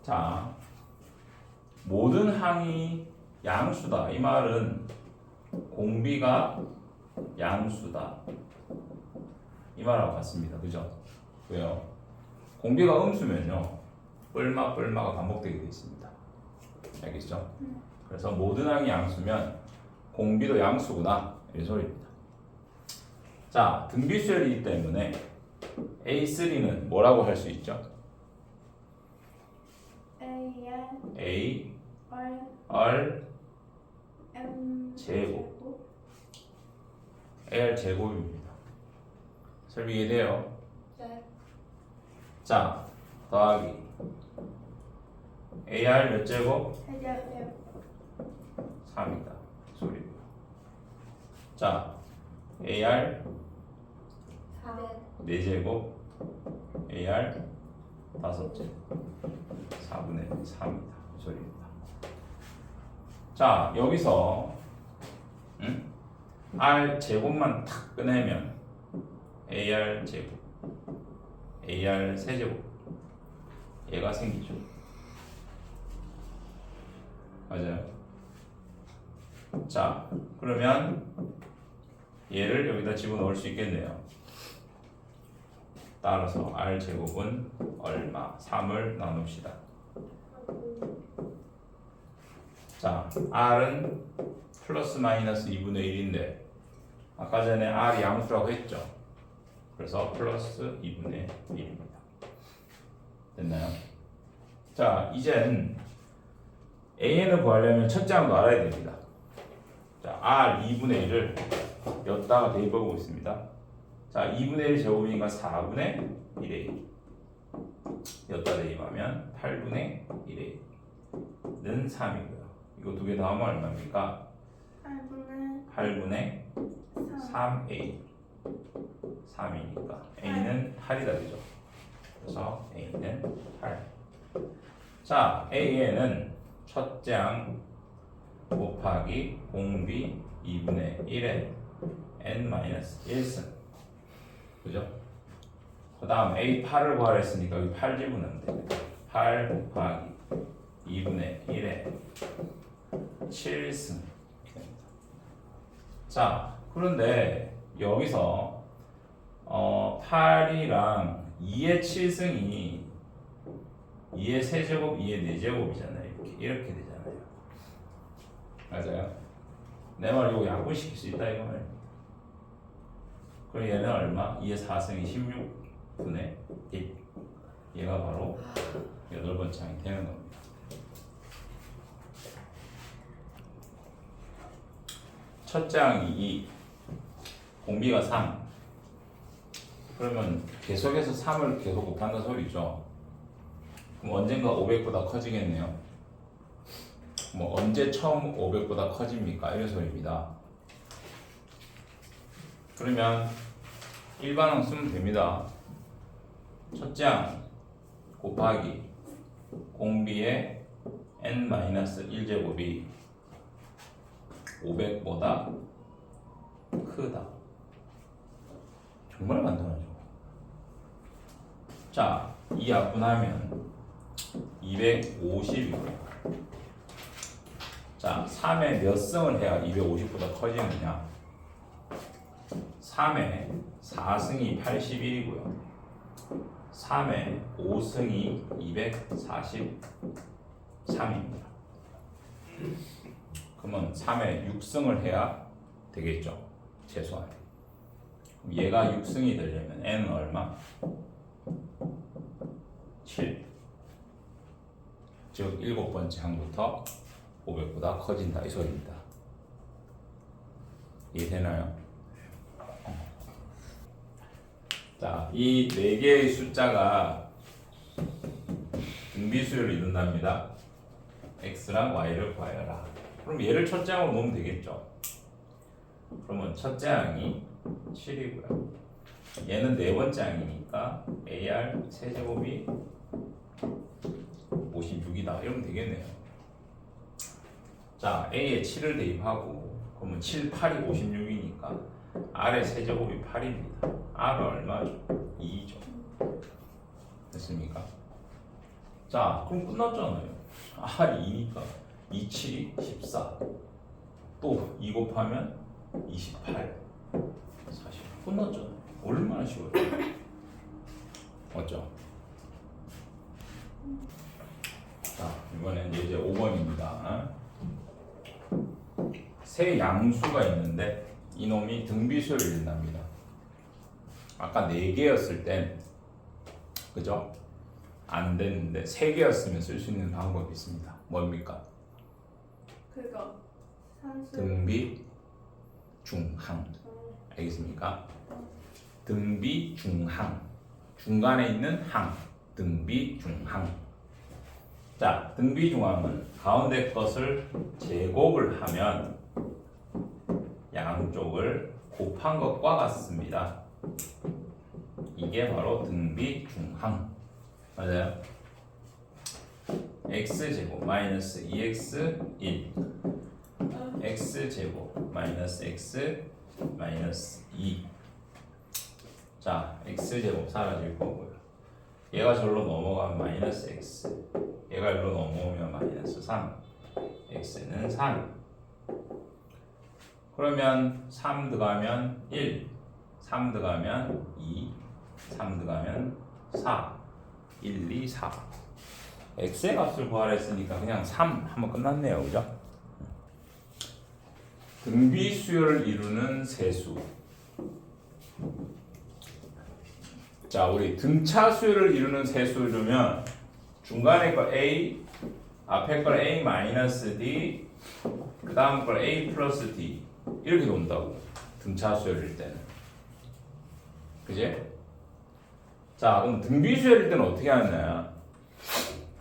자, 모든 항이 양수다. 이 말은 공비가 양수다. 이 말하고 같습니다. 그죠? 왜요? 공비가 음수면요. 뿔마가 반복되게 되어 있습니다. 알겠죠? 그래서 모든 항이 양수면 공비도 양수구나. 이 소리입니다. 자, 등비수열이기 때문에 A3는 뭐라고 할 수 있죠? A R 제곱 AR 제곱입니다. 설명 이해돼요? 네. 자, 더하기 AR 몇 제곱? 3이다. 소리고요. 자, AR 4제곱 AR 5제곱 4분의 3이다. 소리입니다. 자, 여기서 R 제곱만 탁 꺼내면 AR 제곱 AR 세제곱 얘가 생기죠. 맞아요. 자, 그러면 얘를 여기다 집어넣을 수 있겠네요. 따라서 R 제곱은 얼마? 3을 나눕시다. 자, R은 플러스 마이너스 2분의 1인데 아까 전에 R이 양수라고 했죠. 그래서 플러스 2분의 1입니다. 됐나요? 자, 이젠 AN을 구하려면 첫째 항도 알아야 됩니다. 자, R 2분의 1을 여기다가 대입하고 있습니다. 자, 2분의 1 제곱이니까 4분의 1에 여기다 대입하면 8분의 1는 3이고요. 이거 두 개 더하면 얼마입니까? 8분의 3A 3이니까 A는 8이다. 그죠? 그래서 A는 8. 자, AN은 첫째 항 곱하기 공비 2분의 1에 n-1승. 그죠? 그 다음 A8을 구하라 했으니까 여기 8 집어넣으면 됩니다. 8 곱하기 2분의 1에 7승. 자, 그런데 여기서 8이랑 2의 7승이 2의 세제곱, 2의 4제곱이잖아요. 이렇게 되잖아요. 맞아요? 내 말 이거 약분시킬 수 있다 이거 말이야. 그럼 얘는 얼마? 2의 4승이 16분의 1. 얘가 바로 8번째 항이 되는 겁니다. 첫째 항이 2, 공비가 3. 그러면 계속해서 3을 계속 곱한다 소리죠. 그럼 언젠가 500보다 커지겠네요. 뭐 언제 처음 500보다 커집니까? 이런 소리입니다. 그러면 일반항 쓰면 됩니다. 첫째 항 곱하기 공비의 n-1제곱이 500보다 크다. 정말 간단하죠. 자, 이 약분하면 250이고요. 자, 3에 몇 승을 해야 250보다 커지느냐? 3에 4승이 81이고요. 3에 5승이 243입니다. 그러면 3에 6승을 해야 되겠죠. 최소한. 그럼 얘가 6승이 되려면 n은 얼마? 7. 즉 7번째 항부터 500보다 커진다 이 소리입니다. 이해되나요? 자, 이 4개의 숫자가 등비수열을 이룬답니다. x랑 y를 구하여라. 그럼 얘를 첫째 항으로 놓으면 되겠죠. 그러면 첫째 항이 7이고요. 얘는 네 번째 항이니까 AR 세제곱이 56이다. 이러면 되겠네요. 자, A에 7을 대입하고 그러면 7, 8이 56이니까 R의 세제곱이 8입니다. R은 얼마죠? 2죠. 됐습니까? 자, 자, 그럼 끝났잖아요. R이 2니까 2, 7이 14. 또 2 곱하면 28. 40. 끝났잖아요. 얼마나 쉬워요. 맞죠? 자, 이번엔 이제 5번입니다. 세 양수가 있는데 이놈이 등비수를 이룬답니다. 아까 4개였을 땐 그죠? 안 됐는데 3개였으면 쓸 수 있는 방법이 있습니다. 뭡니까? 그거 산수. 등비 중항. 알겠습니까? 등비 중항. 중간에 있는 항. 등비 중항. 자, 등비 중항은 가운데 것을 제곱을 하면 양쪽을 곱한 것과 같습니다. 이게 바로 등비 중항. 맞아요? x제곱 마이너스 2x 1 x제곱 마이너스 x 마이너스 2. 자, x제곱 사라질 거고요. 얘가 절로 넘어가면 마이너스 x, 얘가 일로 넘어오면 마이너스 3, x는 3. 그러면 3 들어가면 1, 3 들어가면 2, 3 들어가면 4, 1, 2, 4. x의 값을 구하라 했으니까 그냥 3 하면 끝났네요. 그죠? 등비수열을 이루는 세수. 자, 우리 등차 수열을 이루는 세수를 중간에 거 a, 앞에 걸 a 마이너스 d, 그 다음 걸 a 플러스 d 이렇게 논다고. 등차 수열일 때는. 그지? 자, 그럼 등비수열일 때는 어떻게 하느냐?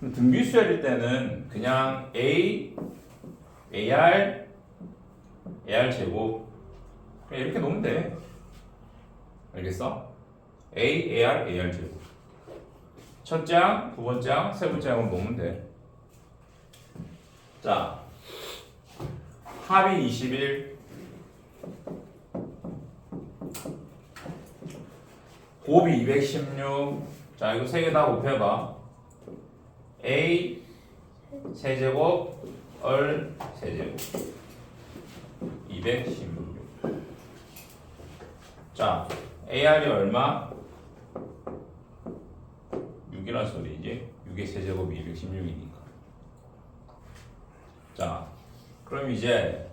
그럼 등비수열일 때는 그냥 a, ar, ar 제곱 그냥 이렇게 놓으면 돼. 알겠어? a, ar, ar 제곱. 첫째 항, 두 번째 항, 세 번째 항으로 놓으면 돼. 자, 합이 21, 곱이 216. 자, 이거 세 개 다 곱해봐. a 세제곱, 얼 세제곱. 216. 자, ar이 얼마? 6이란 소리지. 6의 세제곱이 216이니까. 자, 그럼 이제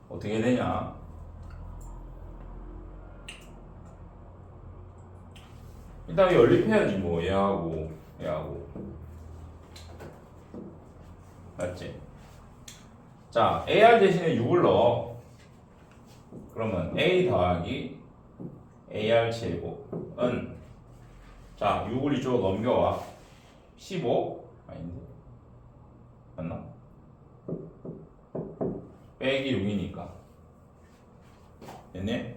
어떻게 되냐? 일단 연립해야지 뭐. 얘하고 맞지? 자, AR 대신에 6을 넣어. 그러면 A 더하기 AR 제곱은, 자, 6을 이쪽으로 넘겨와. 15? 아닌데? 맞나? 빼기 6이니까. 됐네?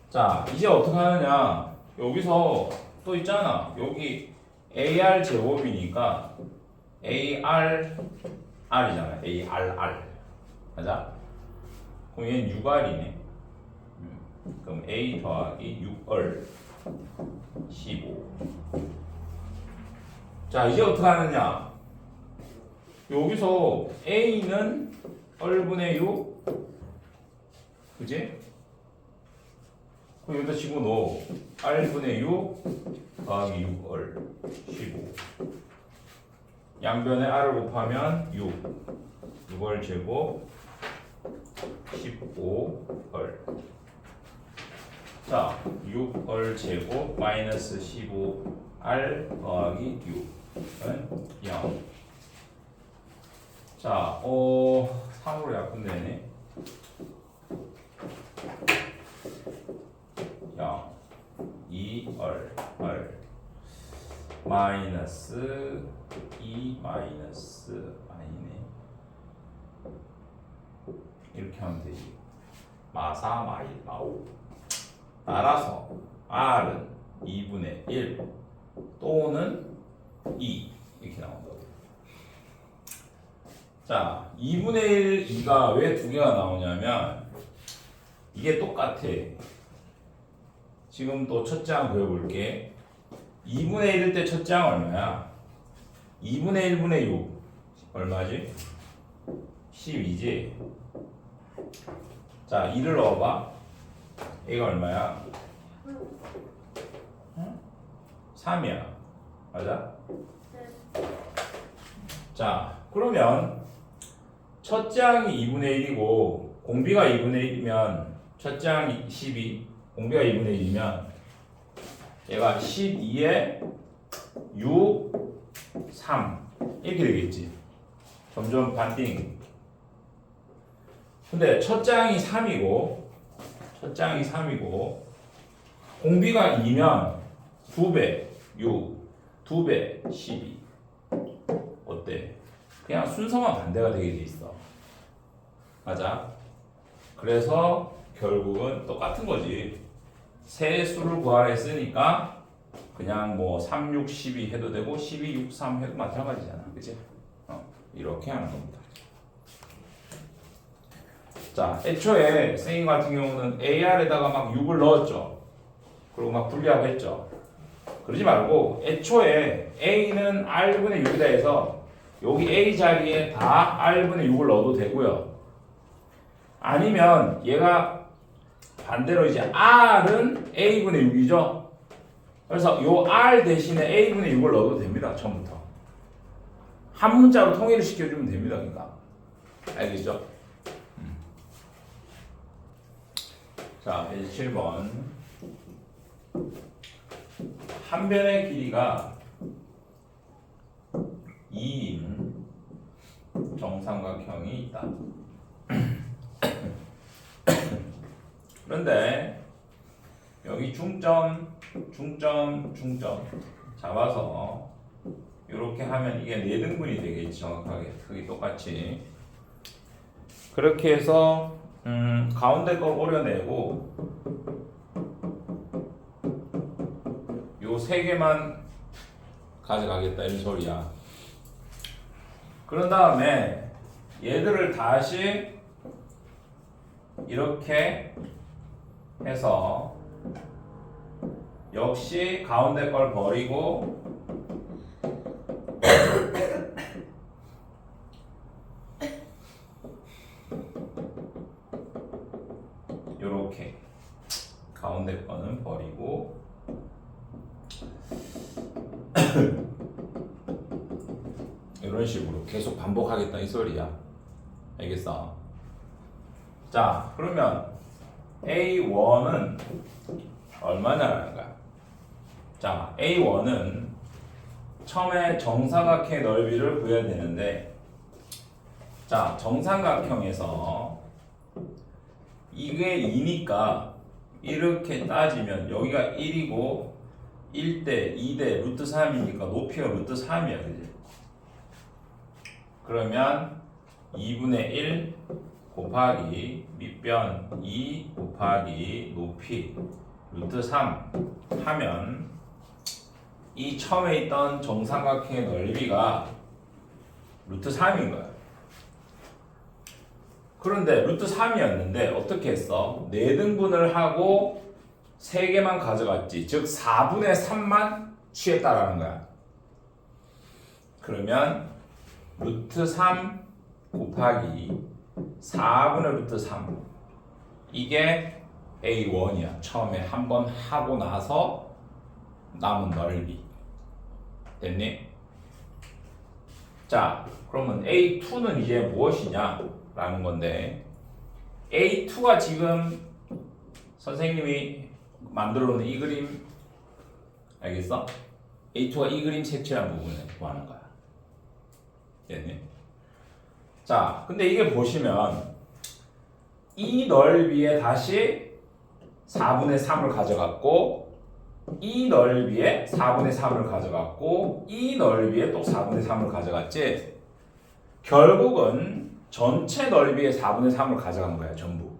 자, 이제 어떻게 하느냐? 여기서 또 있잖아. 여기 AR 제곱이니까 AR R이잖아. ARR. 맞아? 그럼 얘는 6R이네. 그럼 A 더하기 6R 15. 자, 이제 어떻게 하느냐? 여기서 A는 R분의 6. 그지? 그럼 여기다 집어넣어. R분의 6 더하기 6R 15. 양변에 R을 곱하면 6R 제곱 15R. 자, 6R 제곱 마이너스 15R 더하기 6은 0. 자, 3으로 약분되네. 0, 2R 마이너스 2 마이너스 아니네. 이렇게 하면 되지. 마사 마일 마오. 따라서 R은 2분의 1 또는 2 이렇게 나온다고. 자, 2분의 1, 2가 왜 두 개가 나오냐면 이게 똑같아. 지금 또 첫째 항 그려볼게. 2분의 1일 때 첫째 항 얼마야? 2분의 1분의 6 얼마지? 12지? 자 2를 넣어봐. 이거 얼마야? 3이야. 맞아? 자 그러면 첫째 항이 2분의 1이고 공비가 2분의 1이면 첫째 항이 12 공비가 2분의 1이면 얘가 12에 6, 3 이렇게 되겠지. 점점 반띵. 근데 첫째 항이 3이고 공비가 2면 2배 6, 2배 12 어때? 그냥 순서만 반대가 되게 돼 있어. 맞아? 그래서 결국은 똑같은 거지. 세 수를 구하라 했으니까 그냥 뭐 3, 6, 12 해도 되고 12, 6, 3 해도 마찬가지잖아. 그치? 이렇게 하는 겁니다. 자, 애초에 쌤 같은 경우는 AR에다가 막 6을 넣었죠. 그리고 막 분리하고 했죠. 그러지 말고 애초에 A는 R분의 6이다 해서 여기 A 자리에 다 R분의 6을 넣어도 되고요. 아니면 얘가 반대로 이제 R은 A분의 6이죠. 그래서 요 R 대신에 A분의 6을 넣어도 됩니다. 처음부터. 한 문자로 통일을 시켜주면 됩니다. 그러니까. 알겠죠? 자, 이제 7번. 한 변의 길이가 2인 정삼각형이 있다. 그런데 여기 중점 잡아서 이렇게 하면 이게 4등분이 되겠지. 정확하게 크기 똑같이. 그렇게 해서 가운데 걸 오려내고 요 3개만 가져가겠다 이런 소리야. 그런 다음에 얘들을 다시 이렇게 해서 역시 가운데 걸 버리고 요렇게 가운데 거는 버리고 이런 식으로 계속 반복하겠다 이 소리야. 알겠어? 자 그러면 A1은 얼마냐라는 거야. 자 A1은 처음에 정사각형의 넓이를 구해야 되는데 자 정삼각형에서 이게 2니까 이렇게 따지면 여기가 1이고 1대 2대 루트 3이니까 높이가 루트 3이야. 그지? 그러면 2분의 1 곱하기 밑변 2 곱하기 높이 루트 3 하면 이 처음에 있던 정삼각형의 넓이가 루트 3인 거야. 그런데 루트 3이었는데 어떻게 했어? 4등분을 하고 3개만 가져갔지. 즉 4분의 3만 취했다라는 거야. 그러면 루트 3 곱하기 4분의 루트 3 이게 A1이야. 처음에 한번 하고 나서 남은 넓이. 됐니? 자 그러면 A2는 이제 무엇이냐 라는 건데 A2가 지금 선생님이 만들어 놓은 이 그림 알겠어? A2가 이 그림 색칠한 부분을 구하는 거야. 됐니? 자 근데 이게 보시면 이 넓이에 다시 4분의 3을 가져갔고 이 넓이에 4분의 3을 가져갔고 이 넓이에 또 4분의 3을 가져갔지. 결국은 전체 넓이의 4분의 3을 가져간 거야. 전부.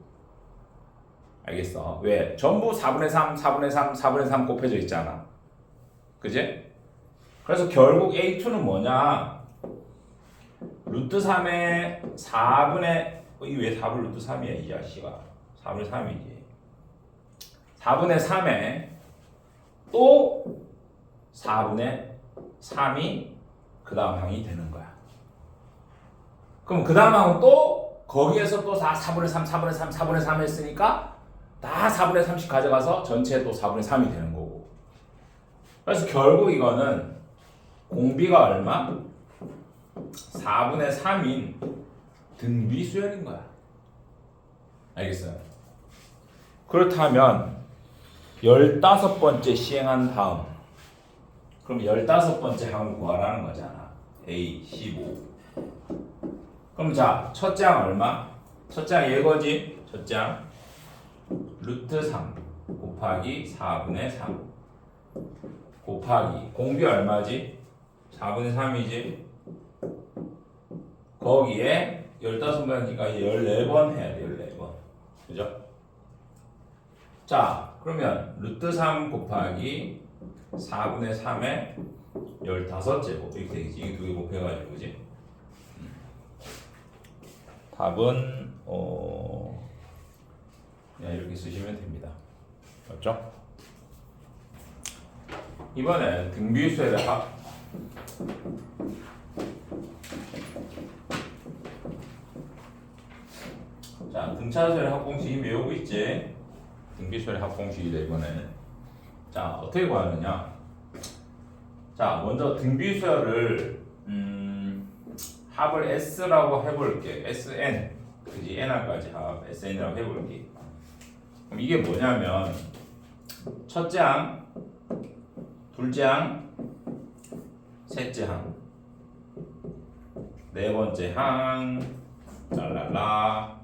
알겠어? 왜? 전부 4분의 3, 4분의 3, 4분의 3 곱해져 있잖아. 그지? 그래서 결국 A2는 뭐냐? 루트 3의 4분의 이게 왜 4분 루트 3이야 이 자식아. 4분의 3이지. 4분의 3에 또 4분의 3이 그 다음 항이 되는 거야. 그럼 그 다음 항은 또 거기에서 또 4분의 3, 4분의 3, 4분의 3 했으니까 다 4분의 3씩 가져가서 전체에 또 4분의 3이 되는 거고. 그래서 결국 이거는 공비가 얼마? 4분의 3인 등비수열인 거야. 알겠어요? 그렇다면 15번째 시행한 다음 그럼 15번째 항을 구하라는 거잖아. A, 15. 그럼 자, 첫째 항 얼마? 첫째 항 얘거지? 첫째 항 루트 3 곱하기 4분의 3 곱하기 공비 얼마지? 4분의 3이지? 거기에 15번이니까 14번 해야 돼. 14번. 그죠? 자, 그러면 루트 3 곱하기 4분의 3에 15제곱 이렇게 되겠지. 이게 두 개 곱해가지고 그지? 답은 그냥 이렇게 쓰시면 됩니다. 맞죠? 이번엔 등비수열의 합. 자, 등차수열의 합공식이 외우고 있지? 등비수열의 합공식이다 이번에는. 자, 어떻게 구하느냐? 자, 먼저 등비수열을 합을 S라고 해볼게. SN, 그지? NR까지 합 SN이라고 해볼게. 그럼 이게 뭐냐면 첫째 항, 둘째 항, 셋째 항, 네 번째 항, 랄랄라,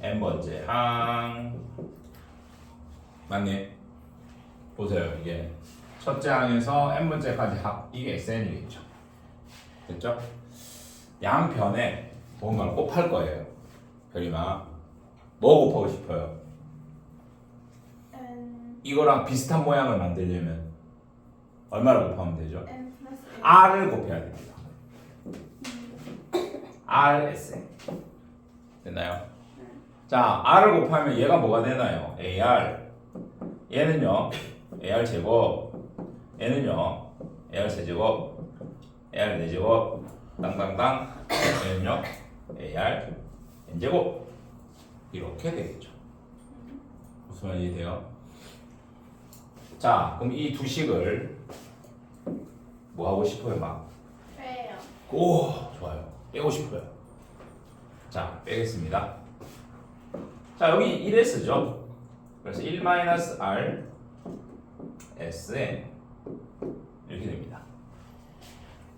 n번째 항. 맞네. 보세요. 이게 첫째 항에서 n번째까지 합, 이게 SN이겠죠. 됐죠? 양변에 뭔가를 곱할 거예요. 별이마 뭐 곱하고 싶어요? N 이거랑 비슷한 모양을 만들려면 얼마를 곱하면 되죠? N 플러스 A. R을 곱해야 됩니다. RSN 됐나요? 자, R을 곱하면 얘가 뭐가 되나요? AR. 얘는요 AR 제곱, 얘는요 AR 세제곱, AR 4제곱, 땅땅땅. 얘는요 AR n제곱. 이렇게 되겠죠. 무슨 말인지 이해돼요? 자, 그럼 이 두 식을 뭐 하고 싶어요? 막 빼요. 오, 좋아요. 빼고 싶어요. 자, 빼겠습니다. 자, 여기 1에 쓰죠. 그래서 1-R Sn 이렇게 됩니다.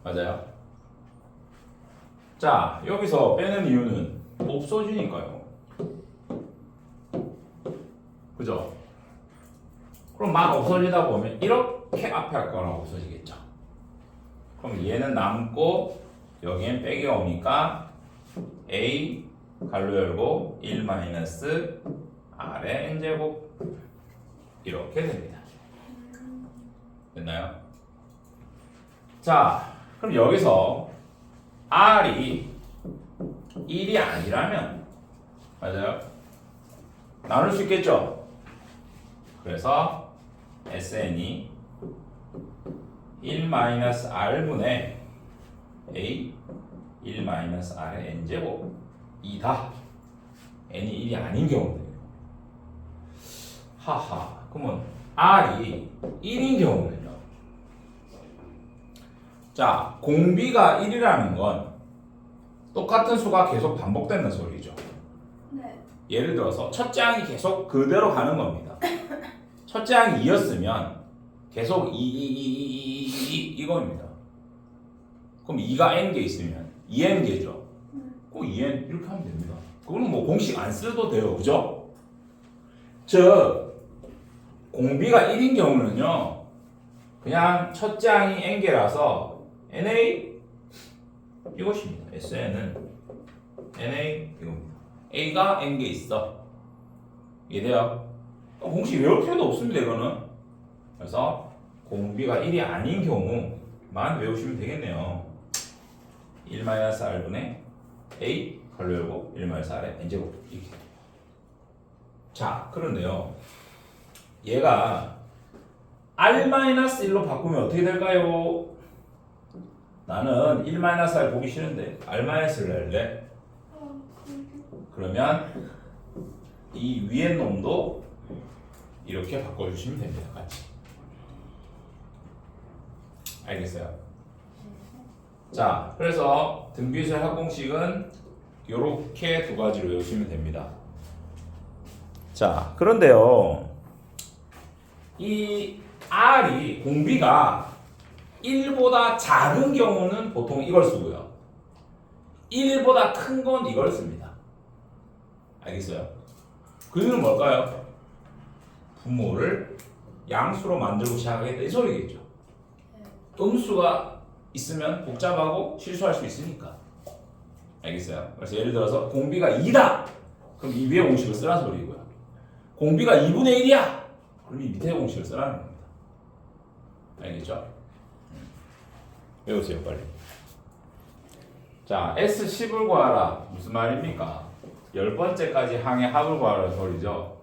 맞아요? 자, 여기서 빼는 이유는 없어지니까요. 그죠? 그럼 막 없어지다 보면 이렇게 앞에 할 거랑 없어지겠죠. 그럼 얘는 남고 여기엔 빼기가 오니까 A 가로 열고 1-R의 n제곱 이렇게 됩니다. 됐나요? 자, 그럼 여기서 R이 1이 아니라면 맞아요? 나눌 수 있겠죠? 그래서 SN이 1-R분의 A 1-R의 n제곱 2다. n이 1이 아닌 경우는 하하. 그러면 R이 1인 경우는요. 자, 공비가 1이라는 건 똑같은 수가 계속 반복되는 소리죠. 네. 예를 들어서 첫째 항이 계속 그대로 가는 겁니다. 첫째 항이 2였으면 계속 2 이겁니다. 그럼 2가 n개 있으면 2n개죠. 그 2n 이렇게 하면 됩니다. 그거는 뭐 공식 안 써도 돼요. 그죠? 즉 공비가 1인 경우는요. 그냥 첫째 항이 n개라서 na 이것입니다. SN은 na 이겁니다. a가 n개 있어. 이해돼요? 공식 외울 필요도 없습니다. 이거는. 그래서 공비가 1이 아닌 경우만 외우시면 되겠네요. 1-R분의 A 가로 열고 1-R의 n제곱 이렇게. 자, 그런데요. 얘가 R-1로 바꾸면 어떻게 될까요? 나는 1-R 보기 싫은데 R-를 낼래? 그러면 이 위에 놈도 이렇게 바꿔주시면 됩니다. 같이. 알겠어요? 자, 그래서 등비수의 합공식은 이렇게 두 가지로 외우시면 됩니다. 자, 그런데요, 이 R이 공비가 1보다 작은 경우는 보통 이걸 쓰고요. 1보다 큰 건 이걸 씁니다. 알겠어요? 그 이유는 뭘까요? 분모를 양수로 만들고 시작하겠다 이 소리겠죠. 음수가 있으면 복잡하고 실수할 수 있으니까. 알겠어요? 그래서 예를 들어서 공비가 2다. 그럼 이 위에 공식을 쓰라는 소리고요. 공비가 2분의 1이야. 그럼 이 밑에 공식을 쓰라는 겁니다. 알겠죠? 외우세요 빨리. 자, S10을 구하라. 무슨 말입니까? 10번째까지 항의 합을 구하라는 소리죠.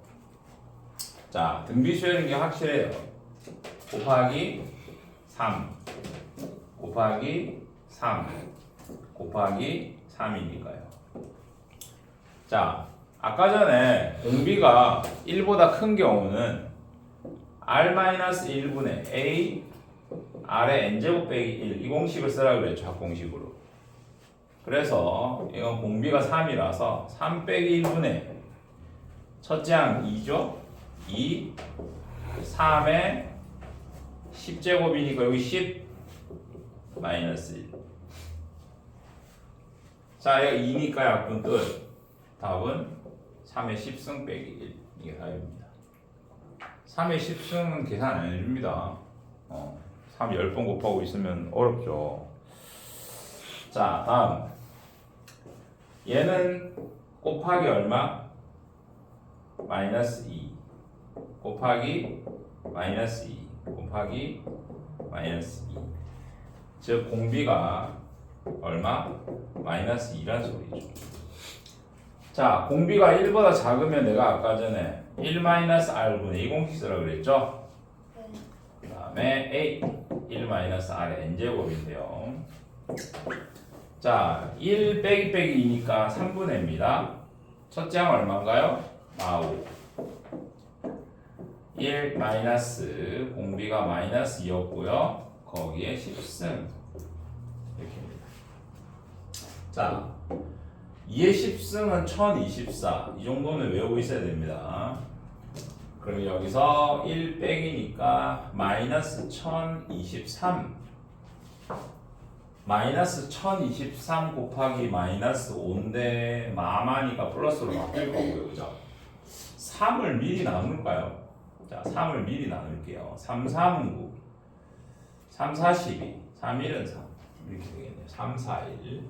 자, 등비수열인 게 확실해요. 곱하기 3 곱하기 3 곱하기 3이니까요. 자, 아까 전에 공비가 1보다 큰 경우는 R-1분의 A R의 n제곱 빼기 1 이 공식을 쓰라고 그랬죠. 합공식으로. 그래서 이건 공비가 3이라서 3 빼기 1분의 첫째 항 2죠. 2 3의 10제곱이니까 여기 10 마이너스 1. 자, 여기 2니까 약분 끝. 답은 3의 10승 빼기 1. 이게 답입니다. 3의 10승은 계산 안 해줍니다. 3 10번 곱하고 있으면 어렵죠. 자, 다음. 얘는 곱하기 얼마? 마이너스 2 곱하기 마이너스 2 곱하기 마이너스 2. 즉 공비가 얼마? 마이너스 2란 소리죠. 자, 공비가 1보다 작으면 내가 아까 전에 1-R분의 2 공식 쓰라고 그랬죠? 그 다음에 A 1-R의 n제곱인데요. 자, 1 빼기 빼기 2니까 3분의입니다. 첫째 항 얼마인가요? 5. 1 마이너스 공비가 마이너스 2였고요. 거기에 10승 이렇게입니다. 자, 2의 10승은 1024. 이 정도는 외우고 있어야 됩니다. 그러면 여기서 1 빼기니까 마이너스 1023. 마이너스 1023 곱하기 마이너스 5인데 마마니까 플러스로 바뀔 거고요. 그죠? 3을 미리 나눌까요? 자, 3을 미리 나눌게요. 3, 3은 9 3, 4, 12 3, 1은 3 이렇게 되겠네요. 3, 4, 1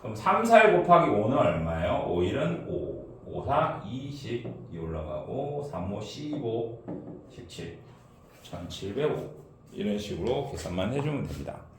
그럼 3, 4, 1 곱하기 5는 얼마예요? 5, 1은 5 5, 4, 20 이 올라가고 3, 5, 15 17 1705 이런 식으로 계산만 해주면 됩니다.